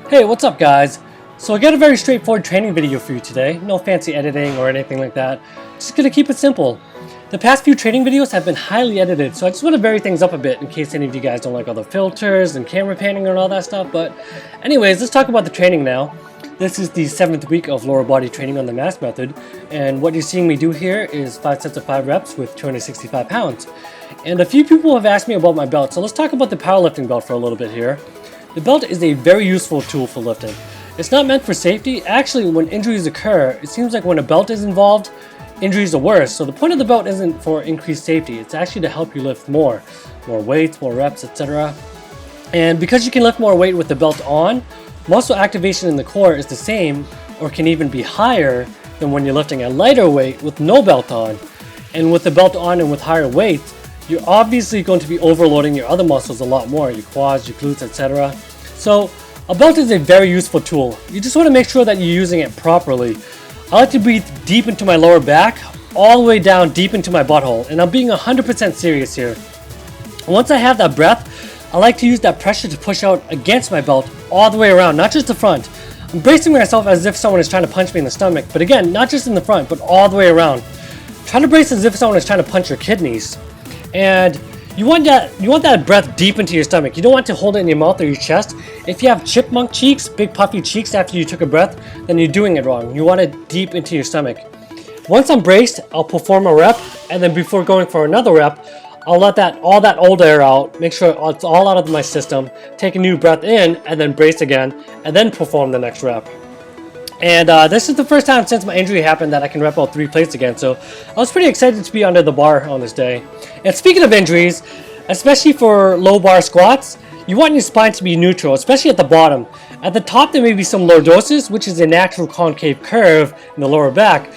Hey, what's up guys? So I got a very straightforward training video for you today. No fancy editing or anything like that. Just gonna keep it simple. The past few training videos have been highly edited, so I just want to vary things up a bit in case any of you guys don't like all the filters and camera panning and all that stuff. But anyways, let's talk about the training now. This is the 7th week of lower body training on the mass method, and what you're seeing me do here is 5 sets of 5 reps with 265 pounds. And a few people have asked me about my belt, so let's talk about the powerlifting belt for a little bit here. The belt is a very useful tool for lifting. It's not meant for safety. Actually, when injuries occur, it seems like when a belt is involved, injuries are worse. So the point of the belt isn't for increased safety. It's actually to help you lift more weights, more reps, etc. And because you can lift more weight with the belt on, muscle activation in the core is the same or can even be higher than when you're lifting a lighter weight with no belt on. And with the belt on and with higher weights, you're obviously going to be overloading your other muscles a lot more, your quads, your glutes, etc. So a belt is a very useful tool. You just want to make sure that you're using it properly. I like to breathe deep into my lower back, all the way down deep into my butthole, and I'm being 100% serious here. Once I have that breath, I like to use that pressure to push out against my belt all the way around, not just the front. I'm bracing myself as if someone is trying to punch me in the stomach, but again, not just in the front, but all the way around. Try to brace as if someone is trying to punch your kidneys. And you want that breath deep into your stomach. You don't want to hold it in your mouth or your chest. If you have chipmunk cheeks, big puffy cheeks after you took a breath, then you're doing it wrong. You want it deep into your stomach. Once I'm braced, I'll perform a rep, and then before going for another rep, I'll let all that old air out, make sure it's all out of my system, take a new breath in, and then brace again, and then perform the next rep. And this is the first time since my injury happened that I can rep out 3 plates again, so I was pretty excited to be under the bar on this day. And speaking of injuries, especially for low bar squats, you want your spine to be neutral, especially at the bottom. At the top there may be some lordosis, which is a natural concave curve in the lower back,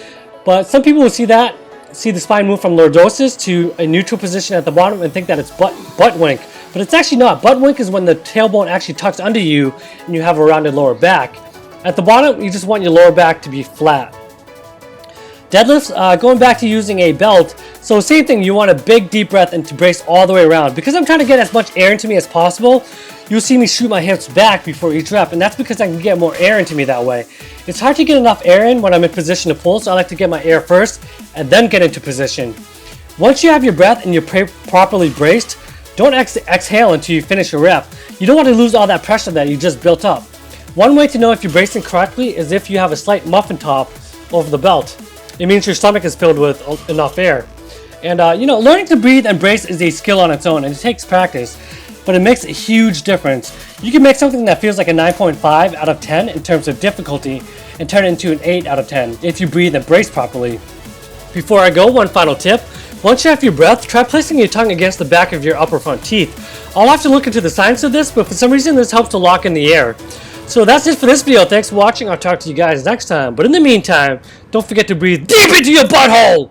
but some people will see the spine move from lordosis to a neutral position at the bottom and think that it's butt wink, but it's actually not. Butt wink is when the tailbone actually tucks under you and you have a rounded lower back. At the bottom, you just want your lower back to be flat. Deadlifts, going back to using a belt, so same thing, you want a big deep breath and to brace all the way around. Because I'm trying to get as much air into me as possible, you'll see me shoot my hips back before each rep, and that's because I can get more air into me that way. It's hard to get enough air in when I'm in position to pull, so I like to get my air first and then get into position. Once you have your breath and you're properly braced, don't exhale until you finish your rep. You don't want to lose all that pressure that you just built up. One way to know if you're bracing correctly is if you have a slight muffin top over the belt. It means your stomach is filled with enough air. And learning to breathe and brace is a skill on its own, and it takes practice, but it makes a huge difference. You can make something that feels like a 9.5 out of 10 in terms of difficulty and turn it into an 8 out of 10 if you breathe and brace properly. Before I go, one final tip. Once you have your breath, try placing your tongue against the back of your upper front teeth. I'll have to look into the science of this, but for some reason this helps to lock in the air. So that's it for this video. Thanks for watching. I'll talk to you guys next time. But in the meantime, don't forget to breathe deep into your butthole!